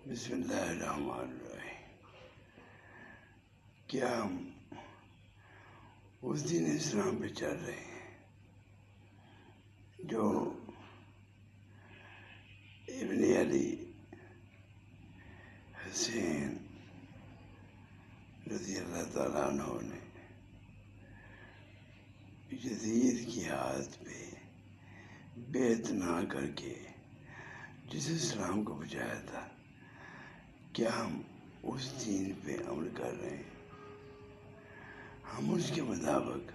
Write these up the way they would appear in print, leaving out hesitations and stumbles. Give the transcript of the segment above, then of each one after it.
بسم اللہ الرحمن الرحیم۔ کیا ہم اس دین اسلام پہ چل رہے ہیں جو ابن علی حسین رضی اللہ تعالیٰ عنہ نے یزید کی حالت پہ بیعت نہ کر کے جس اسلام کو بچایا تھا، کیا ہم اس دین پہ عمل کر رہے ہیں؟ ہم اس کے مطابق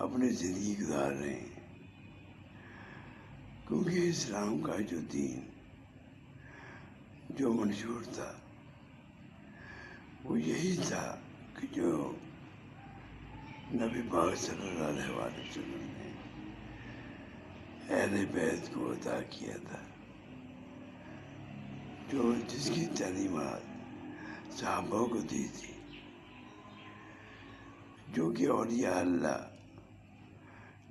اپنی زندگی گزار رہے ہیں؟ کیونکہ اسلام کا جو دین جو منشور تھا وہ یہی تھا کہ جو نبی پاک صلی اللہ علیہ وسلم نے اہل بیت کو عطا کیا تھا، جو جس کی تعلیمات صحابہ کو دی تھی، جو کہ اولیاء اللہ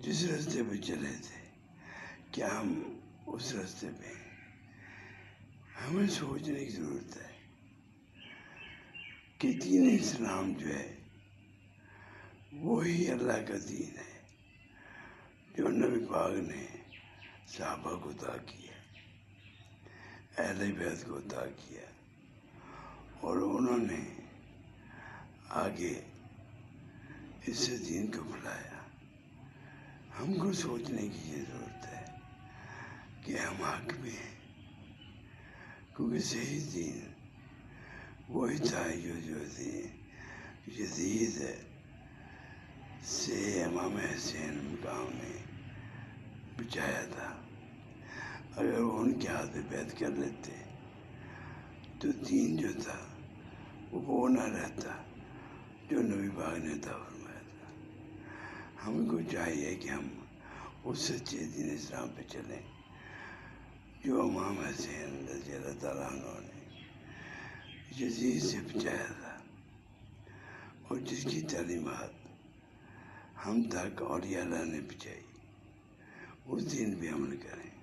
جس راستے پہ چلے تھے، کیا ہم اس راستے پہ ہیں؟ ہمیں سوچنے کی ضرورت ہے کہ دین اسلام جو ہے وہی اللہ کا دین ہے جو نبی پاک نے صحابہ کو عطا کیا، اہل بیت کو عطا کیا، اور انہوں نے آگے اس سے دین کو پھیلایا۔ ہم کو سوچنے کی یہ ضرورت ہے کہ ہم حق میں ہیں، کیونکہ صحیح دین وہی تھا جو یزید سے امام حسین مقام نے بچایا تھا۔ اگر وہ ان کے ہاتھ پہ بیعت کر لیتے تو دین جو تھا وہ نہ رہتا جو نبی پاک نے عطا فرمایا تھا۔ ہم کو چاہیے کہ ہم اس سچے دین اسلام پہ چلیں جو امام حسین رضی اللہ تعالیٰ عنہ نے یزید سے بچایا تھا، اور جس کی تعلیمات ہم تک اولیاء اللہ نے بچائی، اس دین پہ عمل کریں۔